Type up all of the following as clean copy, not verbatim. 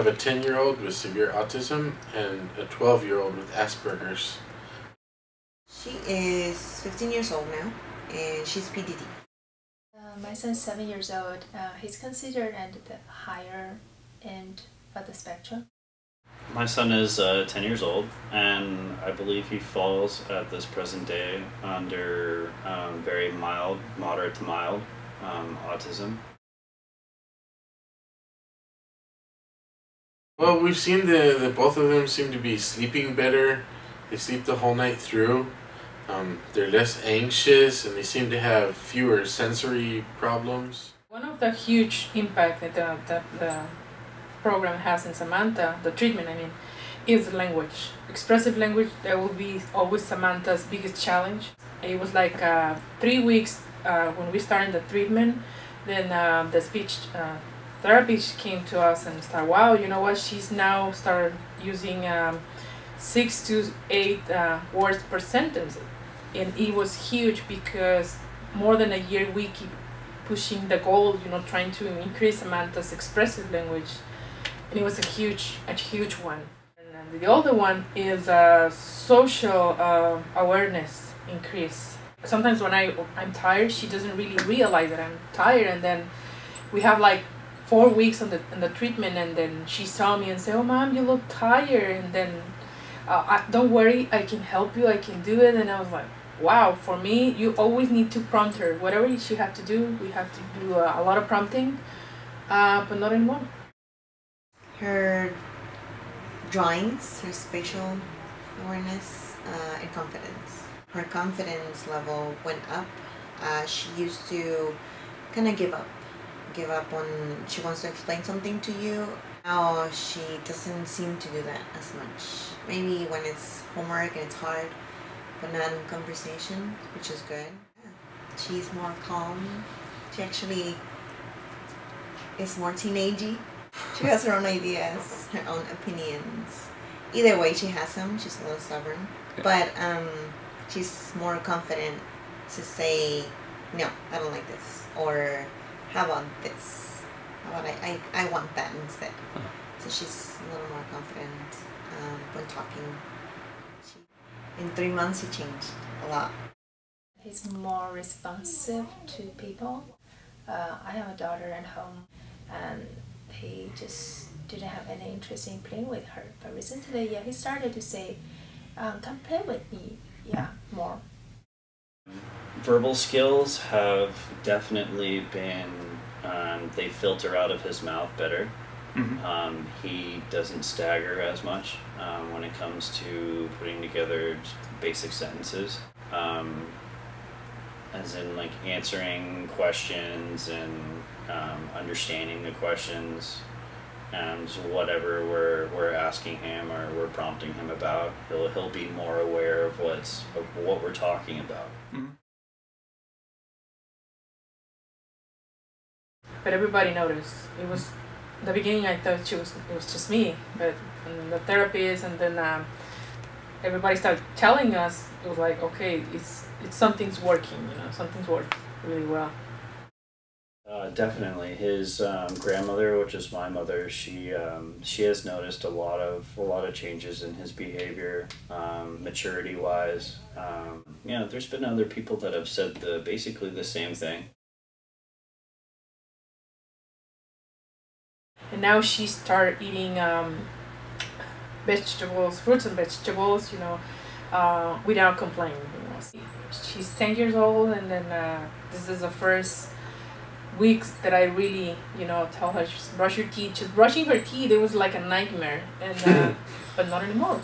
have a 10-year-old with severe autism and a 12-year-old with Asperger's. She is 15 years old now, and she's PDD. My son's 7 years old. He's considered at the higher end of the spectrum. My son is 10 years old, and I believe he falls at this present day under very mild, moderate to mild autism. Well, we've seen the both of them seem to be sleeping better. They sleep the whole night through. They're less anxious, and they seem to have fewer sensory problems. One of the huge impact that the program has in Samantha, the treatment I mean, is language. Expressive language, that will be always Samantha's biggest challenge. It was like 3 weeks when we started the treatment, then the speech therapist came to us and started, wow, you know what, she's now started using 6 to 8 words per sentence. And it was huge because more than a year we keep pushing the goal, you know, trying to increase Samantha's expressive language. And it was a huge one. And the other one is social awareness increase. Sometimes when I'm tired, she doesn't really realize that I'm tired, and then we have like 4 weeks on the treatment, and then she saw me and said, "Oh, Mom, you look tired," and then don't worry, I can help you, I can do it. And I was like, wow, for me, you always need to prompt her. Whatever she have to do, we have to do a lot of prompting, but not anymore. Her drawings, her spatial awareness, and confidence. Her confidence level went up. She used to kind of give up when she wants to explain something to you. Now she doesn't seem to do that as much. Maybe when it's homework and it's hard, but not in conversation, which is good. Yeah. She's more calm. She actually is more teenagey. She has her own ideas, her own opinions. Either way, she has them. She's a little stubborn, but she's more confident to say, no, I don't like this, or how about this? How about I want that instead. So she's a little more confident when talking. In 3 months, he changed a lot. He's more responsive to people. I have a daughter at home, and he just didn't have any interest in playing with her. But recently, yeah, he started to say, come play with me, yeah, more. Verbal skills have definitely been, they filter out of his mouth better. Mm-hmm. He doesn't stagger as much when it comes to putting together basic sentences, as in like answering questions and understanding the questions, and whatever we're asking him or we're prompting him about, he'll be more aware of what we're talking about. Mm-hmm. But everybody noticed. It was in the beginning. I thought it was just me, but the therapist and then everybody started telling us. It was like, okay, it's something's working. You know, something's working really well. Definitely, his grandmother, which is my mother, she has noticed a lot of changes in his behavior, maturity wise. Yeah, there's been other people that have said basically the same thing. And now she started eating vegetables, fruits and vegetables, you know, without complaining. You know, she's 10 years old, and then this is the first weeks that I really, you know, tell her just brush your teeth. Just brushing her teeth, it was like a nightmare. And but not anymore.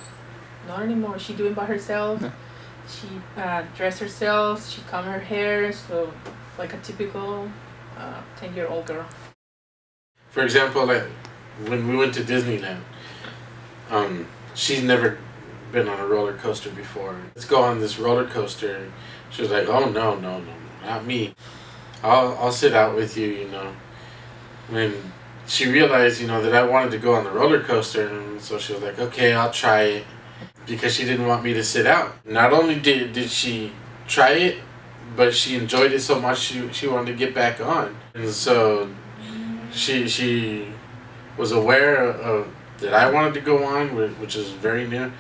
Not anymore. She do it by herself. She dress herself. She comb her hair. So like a typical 10-year-old girl. For example, like when we went to Disneyland, she's never been on a roller coaster before. Let's go on this roller coaster. She was like, "Oh no, not me. I'll sit out with you," you know. When she realized, you know, that I wanted to go on the roller coaster, and so she was like, "Okay, I'll try it," because she didn't want me to sit out. Not only did she try it, but she enjoyed it so much she wanted to get back on, and so she was aware of that I wanted to go on, which is very new,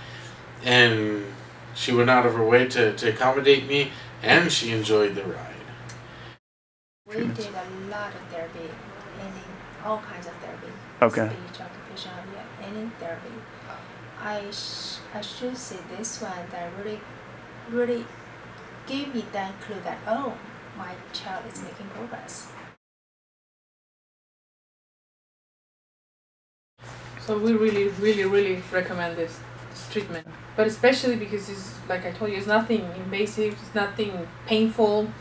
and she went out of her way to accommodate me, and she enjoyed the ride. We did a lot of therapy, all kinds of therapy. Okay. Speech, occupational, yeah, any therapy. I should say this one that really gave me that clue that, oh, my child is making progress. So we really recommend this treatment. But especially because it's, like I told you, it's nothing invasive, it's nothing painful.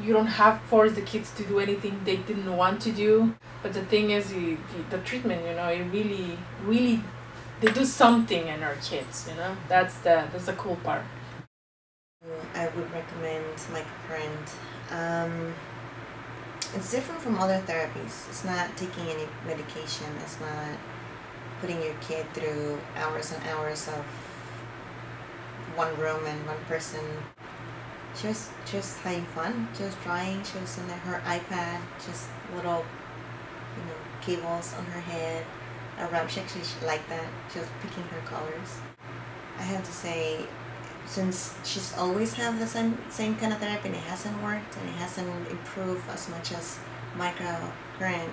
You don't have to force the kids to do anything they didn't want to do. But the thing is, the treatment, you know, it really, they do something in our kids, you know. That's the cool part. I would recommend Microcurrent. It's different from other therapies. It's not taking any medication. It's not putting your kid through hours and hours of one room and one person. She was having fun. She was drawing. She was on her iPad, just little, you know, cables on her head. A wrap. She actually liked that. She was picking her colors. I have to say, since she's always had the same kind of therapy and it hasn't worked and it hasn't improved as much as Microcurrent,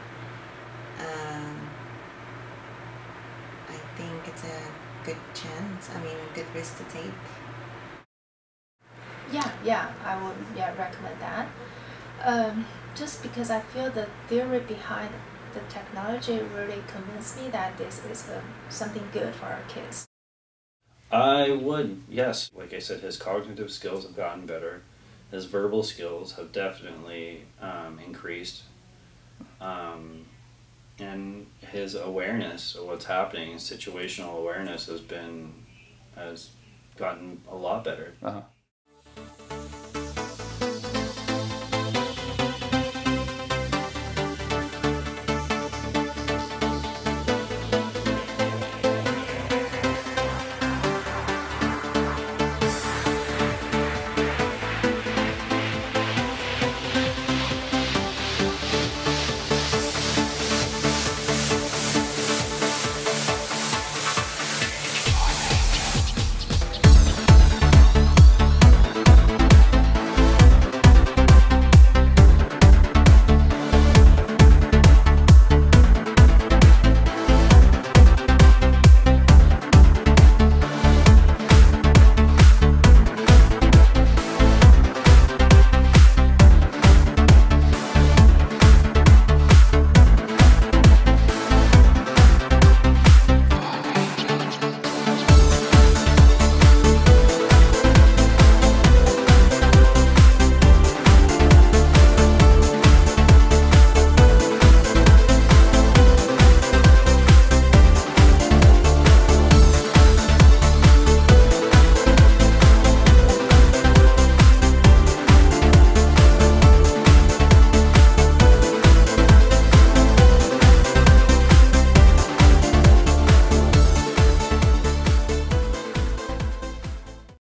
I think it's a good chance. I mean, a good risk to take. Yeah, I would recommend that. Just because I feel the theory behind the technology really convinced me that this is something good for our kids. I would, yes. Like I said, his cognitive skills have gotten better. His verbal skills have definitely increased. And his awareness of what's happening, his situational awareness has gotten a lot better. Uh-huh.